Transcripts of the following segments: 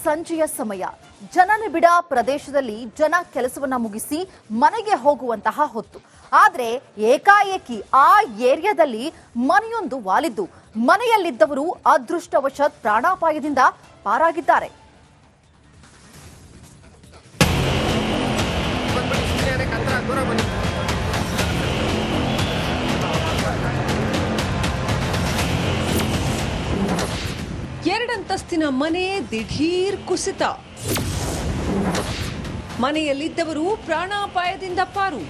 ಸಂಜೆಯ ಸಮಯ. ಜನನಿಬಿಡ ಪ್ರದೇಶದಲ್ಲಿ ಜನ ಕೆಲಸವನ್ನ ಮುಗಿಸಿ ಮನೆಗೆ ಹೋಗುವಂತಹ ಹೊತ್ತು. ಆದರೆ ಏಕಾಏಕಿ ಆ ಏರಿಯಾದಲ್ಲಿ ಮನೆಯೊಂದು ವಾಲಿದ್ದು ಮನೆಯಲ್ಲಿದ್ದವರು ಅದೃಷ್ಟವಶಾತ್ ಪ್ರಾಣಾಪಾಯದಿಂದ ಪಾರಾಗಿದ್ದಾರೆ. ಎರಡಂತಸ್ತಿನ ಮನೆ ದಿಢೀರ್ ಕುಸಿತ. ಮನೆಯಲ್ಲಿದ್ದವರು ಪ್ರಾಣಾಪಾಯದಿಂದ ಪಾರು.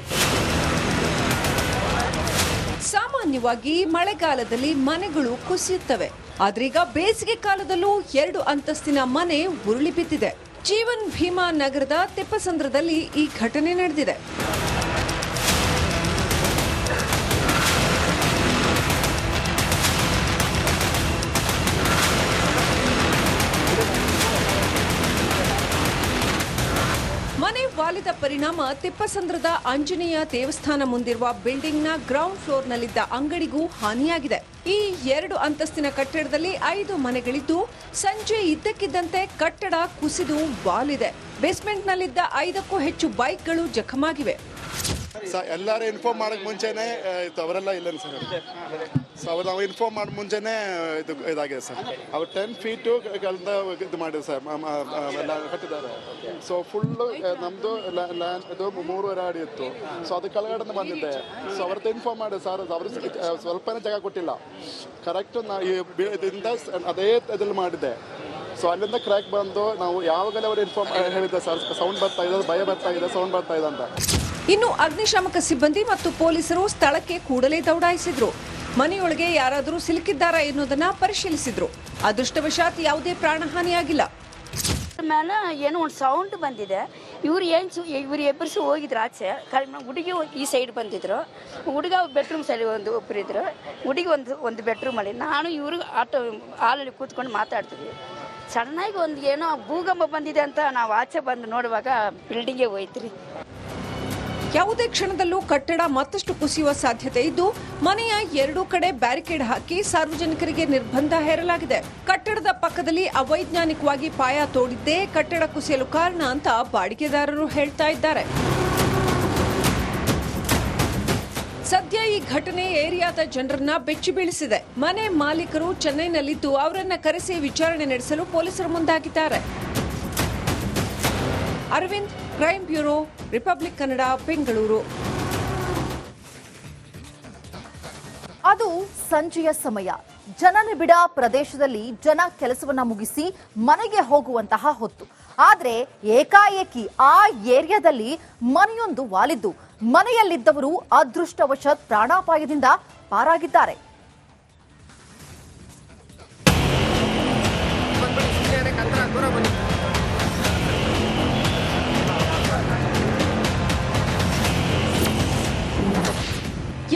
ಸಾಮಾನ್ಯವಾಗಿ ಮಳೆಗಾಲದಲ್ಲಿ ಮನೆಗಳು ಕುಸಿಯುತ್ತವೆ. ಆದ್ರೀಗ ಬೇಸಿಗೆ ಕಾಲದಲ್ಲೂ 2 ಅಂತಸ್ತಿನ ಮನೆ ಉರುಳಿ ಬಿದ್ದಿದೆ. ಜೀವನ್ ಭೀಮಾ ನಗರದ ತಿಪ್ಪಸಂದ್ರದಲ್ಲಿ ಈ ಘಟನೆ ನಡೆದಿದೆ. ಮನೆ ವಾಲಿದ ಪರಿಣಾಮ ತಿಪ್ಪಸಂದ್ರದ ಆಂಜನೇಯ ದೇವಸ್ಥಾನ ಮುಂದಿರುವ ಬಿಲ್ಡಿಂಗ್ನ ಗ್ರೌಂಡ್ ಫ್ಲೋರ್ನಲ್ಲಿದ್ದ ಅಂಗಡಿಗೂ ಹಾನಿಯಾಗಿದೆ. ಈ 2 ಅಂತಸ್ತಿನ ಕಟ್ಟಡದಲ್ಲಿ 5 ಮನೆಗಳಿದ್ದು ಸಂಜೆ ಇದ್ದಕ್ಕಿದ್ದಂತೆ ಕಟ್ಟಡ ಕುಸಿದು ವಾಲಿದೆ. ಬೇಸ್ಮೆಂಟ್ನಲ್ಲಿದ್ದ 5ಕ್ಕೂ ಹೆಚ್ಚು ಬೈಕ್ಗಳು ಜಖಮಾಗಿವೆ. ಎಲ್ಲರೂ ಇನ್ಫಾರ್ಮ್ ಮಾಡಕ್ಕೆ ಮುಂಚೆನೇ ಅವರೆಲ್ಲ ಇಲ್ಲ ಸರ್. ನಾವು ಇನ್ಫಾರ್ಮ್ ಮಾಡಿ ಮುಂಚೆನೇ ಇದಾಗಿದೆ ಸರ್. ಅವ್ರು 10 ಫೀಟು ಇದು ಮಾಡಿದೆ ಸರ್, ಎಲ್ಲ ಕಟ್ಟಿದ್ದಾರೆ. ಸೊ ಫುಲ್ಲು ನಮ್ಮದು ಲ್ಯಾಂಡ್ ಇದು 3.5 ಅಡಿ ಇತ್ತು. ಸೊ ಅದು ಕೆಳಗಡೆ ಬಂದಿದೆ. ಸೊ ಅವ್ರದ್ದು ಇನ್ಫಾರ್ಮ್ ಮಾಡಿದೆ ಸರ್. ಅವರು ಸ್ವಲ್ಪನೇ ಜಾಗ ಕೊಟ್ಟಿಲ್ಲ. ಕರೆಕ್ಟು ಇದರಿಂದ ಅದೇ ಇದ್ರಲ್ಲಿ ಮಾಡಿದೆ. ಸೊ ಅಲ್ಲಿಂದ ಕ್ರ್ಯಾಕ್ ಬಂದು ನಾವು ಯಾವಾಗಲೇ ಅವರು ಇನ್ಫಾರ್ಮ್ ಹೇಳಿದ್ದೆ ಸರ್, ಸೌಂಡ್ ಬರ್ತಾ ಇದೆ, ಭಯ ಬರ್ತಾ ಇದೆ, ಸೌಂಡ್ ಬರ್ತಾ ಇದೆ ಅಂತ. ಇನ್ನು ಅಗ್ನಿಶಾಮಕ ಸಿಬ್ಬಂದಿ ಮತ್ತು ಪೊಲೀಸರು ಸ್ಥಳಕ್ಕೆ ಕೂಡಲೇ ದೌಡಾಯಿಸಿದ್ರು. ಮನೆಯೊಳಗೆ ಯಾರಾದರೂ ಸಿಲುಕಿದ್ದಾರಾ ಎನ್ನುವುದನ್ನ ಪರಿಶೀಲಿಸಿದ್ರು. ಅದೃಷ್ಟವಶಾತ್ ಯಾವುದೇ ಪ್ರಾಣಹಾನಿಯಾಗಿಲ್ಲ. ಮೇಲೆ ಏನೋ ಒಂದು ಸೌಂಡ್ ಬಂದಿದೆ. ಇವ್ರು ಇಬ್ಬರು ಹೋಗಿದ್ರು ಆಚೆ. ಹುಡುಗಿ ಈ ಸೈಡ್ ಬಂದಿದ್ರು. ಹುಡುಗ ಬೆಡ್ರೂಮ್ ಸೈಡ್ ಒಬ್ಬರಿದ್ರು. ಹುಡುಗಿ ಒಂದು ಬೆಡ್ರೂಮಲ್ಲಿ, ನಾನು ಇವರು ಹಾಲಲ್ಲಿ ಕೂತ್ಕೊಂಡು ಮಾತಾಡ್ತಿದ್ವಿ. ಸಣ್ಣಾಗಿ ಒಂದು ಏನೋ ಭೂಕಂಪ ಬಂದಿದೆ ಅಂತ ನಾವು ಆಚೆ ಬಂದು ನೋಡುವಾಗ ಬಿಲ್ಡಿಂಗೇ ಹೋಯ್ತ್ರಿ. ಯಾವುದೇ ಕ್ಷಣದಲ್ಲೂ ಕಟ್ಟಡ ಮತ್ತಷ್ಟು ಕುಸಿಯುವ ಸಾಧ್ಯತೆ ಇದ್ದು ಮನೆಯ 2 ಕಡೆ ಬ್ಯಾರಿಕೇಡ್ ಹಾಕಿ ಸಾರ್ವಜನಿಕರಿಗೆ ನಿರ್ಬಂಧ ಹೇರಲಾಗಿದೆ. ಕಟ್ಟಡದ ಪಕ್ಕದಲ್ಲಿ ಅವೈಜ್ಞಾನಿಕವಾಗಿ ಪಾಯ ತೋಡಿದ್ದೇ ಕಟ್ಟಡ ಕುಸಿಯಲು ಕಾರಣ ಅಂತ ಬಾಡಿಗೆದಾರರು ಹೇಳ್ತಾ ಇದ್ದಾರೆ. ಸದ್ಯ ಈ ಘಟನೆ ಏರಿಯಾದ ಜನರನ್ನ ಬೆಚ್ಚಿ ಬೀಳಿಸಿದೆ. ಮನೆ ಮಾಲೀಕರು ಚೆನ್ನೈನಲ್ಲಿದ್ದು ಅವರನ್ನ ಕರೆಸಿ ವಿಚಾರಣೆ ನಡೆಸಲು ಪೊಲೀಸರು ಮುಂದಾಗಿದ್ದಾರೆ. Arvind, crime bureau, Republic Kannada, Bengaluru. ಅದು ಸಂಜೆಯ ಸಮಯ. ಜನನಿಬಿಡ ಪ್ರದೇಶದಲ್ಲಿ ಜನ ಕೆಲಸವನ್ನ ಮುಗಿಸಿ ಮನೆಗೆ ಹೋಗುವಂತಹ ಹೊತ್ತು. ಆದರೆ ಏಕಾಏಕಿ ಆ ಏರಿಯಾದಲ್ಲಿ ಮನೆಯೊಂದು ವಾಲಿದ್ದು ಮನೆಯಲ್ಲಿದ್ದವರು ಅದೃಷ್ಟವಶಾತ್ ಪ್ರಾಣಾಪಾಯದಿಂದ ಪಾರಾಗಿದ್ದಾರೆ.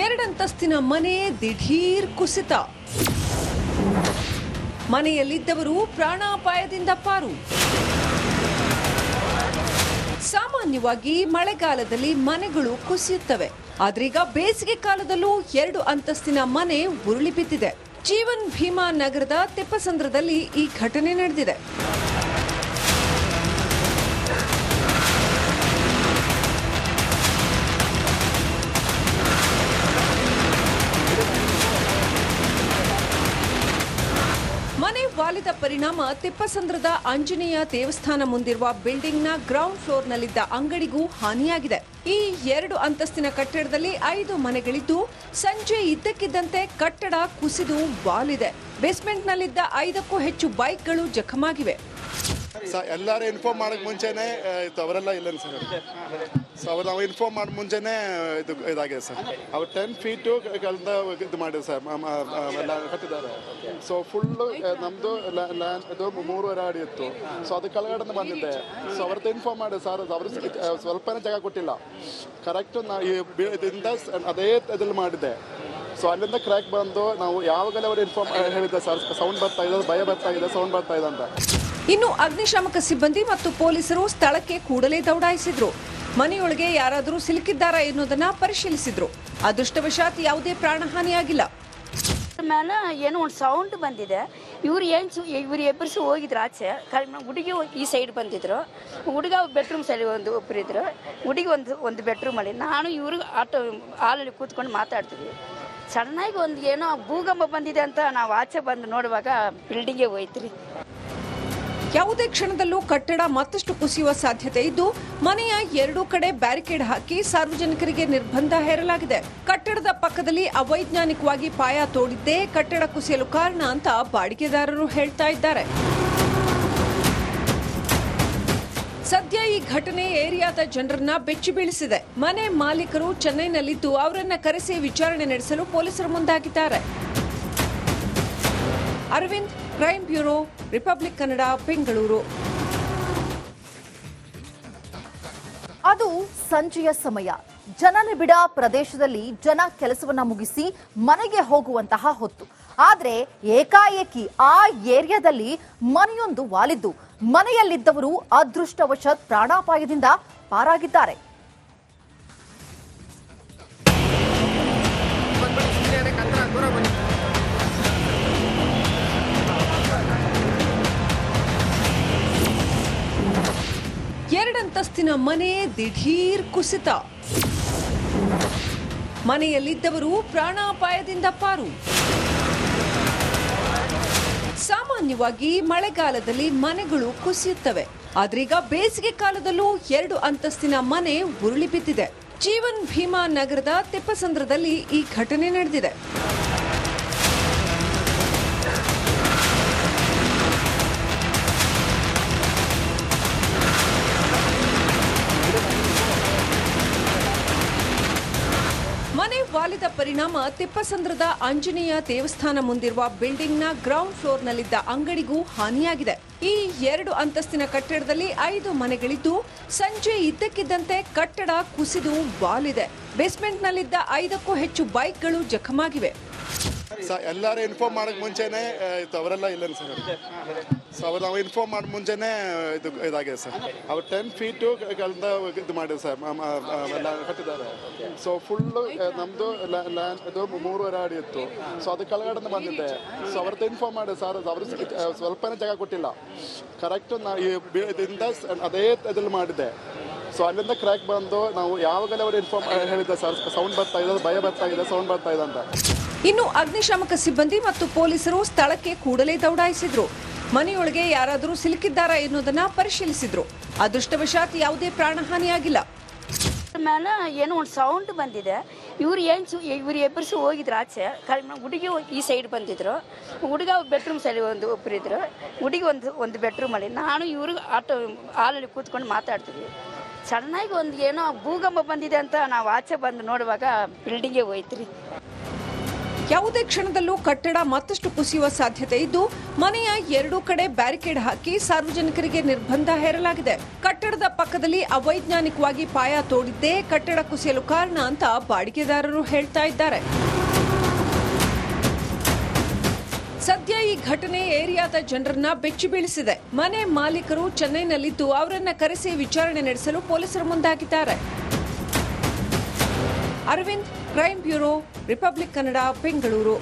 ಎರಡಂತಸ್ತಿನ ಮನೆ ದಿಢೀರ್ ಕುಸಿತ. ಮನೆಯಲ್ಲಿದ್ದವರು ಪ್ರಾಣಾಪಾಯದಿಂದ ಪಾರು. ಸಾಮಾನ್ಯವಾಗಿ ಮಳೆಗಾಲದಲ್ಲಿ ಮನೆಗಳು ಕುಸಿಯುತ್ತವೆ. ಆದ್ರೀಗ ಬೇಸಿಗೆ ಕಾಲದಲ್ಲೂ 2 ಅಂತಸ್ತಿನ ಮನೆ ಉರುಳಿ ಬಿದ್ದಿದೆ. ಜೀವನ್ ಭೀಮಾ ನಗರದ ತಿಪ್ಪಸಂದ್ರದಲ್ಲಿ ಈ ಘಟನೆ ನಡೆದಿದೆ. ಮನೆ ವಾಲಿದ ಪರಿಣಾಮ ತಿಪ್ಪಸಂದ್ರದ ಆಂಜನೇಯ ದೇವಸ್ಥಾನ ಮುಂದಿರುವ ಬಿಲ್ಡಿಂಗ್ನ ಗ್ರೌಂಡ್ ಫ್ಲೋರ್ನಲ್ಲಿದ್ದ ಅಂಗಡಿಗೂ ಹಾನಿಯಾಗಿದೆ. ಈ 2 ಅಂತಸ್ತಿನ ಕಟ್ಟಡದಲ್ಲಿ 5 ಮನೆಗಳಿದ್ದು ಸಂಜೆ ಇದ್ದಕ್ಕಿದ್ದಂತೆ ಕಟ್ಟಡ ಕುಸಿದು ವಾಲಿದೆ. ಬೇಸ್ಮೆಂಟ್ನಲ್ಲಿದ್ದ 5ಕ್ಕೂ ಹೆಚ್ಚು ಬೈಕ್ಗಳು ಜಖಮಾಗಿವೆ. ಎಲ್ಲರೂ ಇನ್ಫಾರ್ಮ್ ಮಾಡಕ್ಕೆ ಮುಂಚೆನೇ ಅವರೆಲ್ಲ ಇಲ್ಲ ಸರ್. ನಾವು ಇನ್ಫಾರ್ಮ್ ಮಾಡಿ ಮುಂಚೆನೇ ಇದಾಗಿದೆ ಸರ್. ಅವ್ರು 10 ಫೀಟು ಇದು ಮಾಡಿದೆ ಸರ್, ಎಲ್ಲ ಕಟ್ಟಿದ್ದಾರೆ. ಸೊ ಫುಲ್ಲು ನಮ್ಮದು ಲ್ಯಾಂಡ್ ಇದು 3.5 ಅಡಿ ಇತ್ತು. ಸೊ ಅದು ಕೆಳಗಡೆ ಬಂದಿದೆ. ಸೊ ಅವ್ರದ್ದು ಇನ್ಫಾರ್ಮ್ ಮಾಡಿದೆ ಸರ್. ಅವರು ಸ್ವಲ್ಪನೇ ಜಾಗ ಕೊಟ್ಟಿಲ್ಲ. ಕರೆಕ್ಟು ಇದರಿಂದ ಅದೇ ಇದ್ರಲ್ಲಿ ಮಾಡಿದೆ. ಸೊ ಅಲ್ಲಿಂದ ಕ್ರ್ಯಾಕ್ ಬಂದು ನಾವು ಯಾವಾಗಲೇ ಅವರು ಇನ್ಫಾರ್ಮ್ ಹೇಳಿದ್ದೆ ಸರ್, ಸೌಂಡ್ ಬರ್ತಾ ಇದೆ, ಭಯ ಬರ್ತಾ ಇದೆ, ಸೌಂಡ್ ಬರ್ತಾ ಇದೆ ಅಂತ. ಇನ್ನು ಅಗ್ನಿಶಾಮಕ ಸಿಬ್ಬಂದಿ ಮತ್ತು ಪೊಲೀಸರು ಸ್ಥಳಕ್ಕೆ ಕೂಡಲೇ ದೌಡಾಯಿಸಿದ್ರು. ಮನೆಯೊಳಗೆ ಯಾರಾದರೂ ಸಿಲುಕಿದ್ದಾರಾ ಎನ್ನುವುದನ್ನ ಪರಿಶೀಲಿಸಿದ್ರು. ಅದೃಷ್ಟವಶಾತ್ ಯಾವುದೇ ಪ್ರಾಣಹಾನಿಯಾಗಿಲ್ಲ. ಮೇಲೆ ಏನೋ ಒಂದು ಸೌಂಡ್ ಬಂದಿದೆ. ಇವ್ರು ಇವ್ರು ಎಬ್ಬರಿಸಿ ಹೋಗಿದ್ರು ಆಚೆ. ಹುಡುಗಿ ಈ ಸೈಡ್ ಬಂದಿದ್ರು. ಹುಡುಗ ಬೆಡ್ರೂಮ್ ಸೈಡ್ ಒಬ್ಬರಿದ್ರು. ಹುಡುಗಿ ಒಂದು ಬೆಡ್ರೂಮಲ್ಲಿ, ನಾನು ಇವರು ಹಾಲಲ್ಲಿ ಕೂತ್ಕೊಂಡು ಮಾತಾಡ್ತಿದ್ವಿ. ಸಡನ್ನಾಗಿ ಏನೋ ಭೂಕಂಪ ಬಂದಿದೆ ಅಂತ ನಾವು ಆಚೆ ಬಂದು ನೋಡುವಾಗ ಬಿಲ್ಡಿಂಗೇ ಹೋಯ್ತು. ಯಾವುದೇ ಕ್ಷಣದಲ್ಲೂ ಕಟ್ಟಡ ಮತ್ತಷ್ಟು ಕುಸಿಯುವ ಸಾಧ್ಯತೆ ಇದ್ದು, ಮನೆಯ ಎರಡೂ ಕಡೆ ಬ್ಯಾರಿಕೇಡ್ ಹಾಕಿ ಸಾರ್ವಜನಿಕರಿಗೆ ನಿರ್ಬಂಧ ಹೇರಲಾಗಿದೆ. ಕಟ್ಟಡದ ಪಕ್ಕದಲ್ಲಿ ಅವೈಜ್ಞಾನಿಕವಾಗಿ ಪಾಯ ತೋಡಿದ್ದೇ ಕಟ್ಟಡ ಕುಸಿಯಲು ಕಾರಣ ಅಂತ ಬಾಡಿಗೆದಾರರು ಹೇಳ್ತಾ ಇದ್ದಾರೆ. ಸದ್ಯ ಈ ಘಟನೆ ಏರಿಯಾದ ಜನರನ್ನ ಬೆಚ್ಚಿ ಬೀಳಿಸಿದೆ. ಮನೆ ಮಾಲೀಕರು ಚೆನ್ನೈನಲ್ಲಿದ್ದು ಅವರನ್ನ ಕರೆಸಿ ವಿಚಾರಣೆ ನಡೆಸಲು ಪೊಲೀಸರು ಮುಂದಾಗಿದ್ದಾರೆ. Arvind, crime bureau, Republic Kannada, Bengaluru. ಅದು ಸಂಜೆಯ ಸಮಯ. ಜನನಿಬಿಡ ಪ್ರದೇಶದಲ್ಲಿ ಜನ ಕೆಲಸವನ್ನ ಮುಗಿಸಿ ಮನೆಗೆ ಹೋಗುವಂತಹ ಹೊತ್ತು. ಆದ್ರೆ ಏಕಾಏಕಿ ಆ ಏರಿಯಾದಲ್ಲಿ ಮನೆಯೊಂದು ವಾಲಿದ್ದು ಮನೆಯಲ್ಲಿದ್ದವರು ಅದೃಷ್ಟವಶಾತ್ ಪ್ರಾಣಾಪಾಯದಿಂದ ಪಾರಾಗಿದ್ದಾರೆ. ಎರಡಂತಸ್ತಿನ ಮನೆ ದಿಢೀರ್ ಕುಸಿತ. ಮನೆಯಲ್ಲಿದ್ದವರು ಪ್ರಾಣಾಪಾಯದಿಂದ ಪಾರು. ಸಾಮಾನ್ಯವಾಗಿ ಮಳೆಗಾಲದಲ್ಲಿ ಮನೆಗಳು ಕುಸಿಯುತ್ತವೆ. ಆದ್ರೀಗ ಬೇಸಿಗೆ ಕಾಲದಲ್ಲೂ 2 ಅಂತಸ್ತಿನ ಮನೆ ಉರುಳಿ ಬಿದ್ದಿದೆ. ಜೀವನ್ ಭೀಮಾ ನಗರದ ತಿಪ್ಪಸಂದ್ರದಲ್ಲಿ ಈ ಘಟನೆ ನಡೆದಿದೆ. ಮನೆ ವಾಲಿದ ಪರಿಣಾಮ ತಿಪ್ಪಸಂದ್ರದ ಆಂಜನೇಯ ದೇವಸ್ಥಾನ ಮುಂದಿರುವ ಬಿಲ್ಡಿಂಗ್ನ ಗ್ರೌಂಡ್ ಫ್ಲೋರ್ನಲ್ಲಿದ್ದ ಅಂಗಡಿಗೂ ಹಾನಿಯಾಗಿದೆ. ಈ 2 ಅಂತಸ್ತಿನ ಕಟ್ಟಡದಲ್ಲಿ 5 ಮನೆಗಳಿದ್ದು, ಸಂಜೆ ಇದ್ದಕ್ಕಿದ್ದಂತೆ ಕಟ್ಟಡ ಕುಸಿದು ವಾಲಿದೆ. ಬೇಸ್ಮೆಂಟ್ನಲ್ಲಿದ್ದ 5ಕ್ಕೂ ಹೆಚ್ಚು ಬೈಕ್ಗಳು ಜಖಮಾಗಿವೆ. ಎಲ್ಲರೂ ಇನ್ಫಾರ್ಮ್ ಮಾಡೋಕ್ಕೆ ಮುಂಚೆನೇ ಅವರೆಲ್ಲ ಇಲ್ಲ ಸರ್. ಸೊ ಅವ್ರು ನಾವು ಇನ್ಫಾರ್ಮ್ ಮಾಡಿ ಮುಂಚೆನೇ ಇದಾಗಿದೆ ಸರ್. ಅವ್ರು 10 ಫೀಟು ಕಳೆದ ಇದು ಮಾಡಿದೆ ಸರ್, ಎಲ್ಲ ಕಟ್ಟಿದ್ದಾರೆ. ಸೊ ಫುಲ್ಲು ನಮ್ಮದು ಲ್ಯಾಂಡ್ ಇದು 3.5 ಅಡಿ ಇತ್ತು. ಸೊ ಅದು ಕೆಳಗಡೆ ಬಂದಿದೆ. ಸೊ ಅವ್ರದ್ದು ಇನ್ಫಾರ್ಮ್ ಮಾಡಿದೆ ಸರ್. ಅವರು ಸ್ವಲ್ಪನೇ ಜಾಗ ಕೊಟ್ಟಿಲ್ಲ. ಕರೆಕ್ಟು ಇದರಿಂದ ಅದೇ ಇದ್ರಲ್ಲಿ ಮಾಡಿದೆ. ಸೊ ಅಲ್ಲಿಂದ ಕ್ರ್ಯಾಕ್ ಬಂದು ನಾವು ಯಾವಾಗಲೇ ಅವರು ಇನ್ಫಾರ್ಮ್ ಹೇಳಿದ್ದೆ ಸರ್, ಸೌಂಡ್ ಬರ್ತಾ ಇದೆ, ಭಯ ಬರ್ತಾ ಇದೆ, ಸೌಂಡ್ ಬರ್ತಾ ಇದೆ ಅಂತ. ಇನ್ನು ಅಗ್ನಿಶಾಮಕ ಸಿಬ್ಬಂದಿ ಮತ್ತು ಪೊಲೀಸರು ಸ್ಥಳಕ್ಕೆ ಕೂಡಲೇ ದೌಡಾಯಿಸಿದ್ರು. ಮನೆಯೊಳಗೆ ಯಾರಾದರೂ ಸಿಲುಕಿದ್ದಾರಾ ಎನ್ನುವುದನ್ನ ಪರಿಶೀಲಿಸಿದ್ರು. ಅದೃಷ್ಟವಶಾತ್ ಯಾವುದೇ ಪ್ರಾಣಹಾನಿಯಾಗಿಲ್ಲ. ಮೇಲೆ ಏನೋ ಒಂದು ಸೌಂಡ್ ಬಂದಿದೆ. ಇವ್ರು ಎಬ್ಬರಿಸಿ ಹೋಗಿದ್ರು ಆಚೆ. ಹುಡುಗಿ ಈ ಸೈಡ್ ಬಂದಿದ್ರು. ಹುಡುಗ ಬೆಡ್ರೂಮ್ ಸೈಡ್ ಒಬ್ಬರಿದ್ರು. ಹುಡುಗಿ ಒಂದು ಬೆಡ್ರೂಮಲ್ಲಿ, ನಾನು ಇವರು ಹಾಲಲ್ಲಿ ಕೂತ್ಕೊಂಡು ಮಾತಾಡ್ತಿದ್ವಿ. ಸಡನ್ನಾಗಿ ಏನೋ ಭೂಕಂಪ ಬಂದಿದೆ ಅಂತ ನಾವು ಆಚೆ ಬಂದು ನೋಡುವಾಗ ಬಿಲ್ಡಿಂಗೇ ಹೋಯ್ತು. ಯಾವುದೇ ಕ್ಷಣದಲ್ಲೂ ಕಟ್ಟಡ ಮತ್ತಷ್ಟು ಕುಸಿಯುವ ಸಾಧ್ಯತೆ ಇದ್ದು, ಮನೆಯ ಎರಡೂ ಕಡೆ ಬ್ಯಾರಿಕೇಡ್ ಹಾಕಿ ಸಾರ್ವಜನಿಕರಿಗೆ ನಿರ್ಬಂಧ ಹೇರಲಾಗಿದೆ. ಕಟ್ಟಡದ ಪಕ್ಕದಲ್ಲಿ ಅವೈಜ್ಞಾನಿಕವಾಗಿ ಪಾಯ ತೋಡಿದ್ದೇ ಕಟ್ಟಡ ಕುಸಿಯಲು ಕಾರಣ ಅಂತ ಬಾಡಿಗೆದಾರರು ಹೇಳ್ತಾ ಇದ್ದಾರೆ. ಸದ್ಯ ಈ ಘಟನೆ ಏರಿಯಾದ ಜನರನ್ನ ಬೆಚ್ಚಿ ಬೀಳಿಸಿದೆ. ಮನೆ ಮಾಲೀಕರು ಚೆನ್ನೈನಲ್ಲಿದ್ದು ಅವರನ್ನ ಕರೆಸಿ ವಿಚಾರಣೆ ನಡೆಸಲು ಪೊಲೀಸರು ಮುಂದಾಗಿದ್ದಾರೆ. Arvind, crime bureau, Republic Kannada, Bengaluru.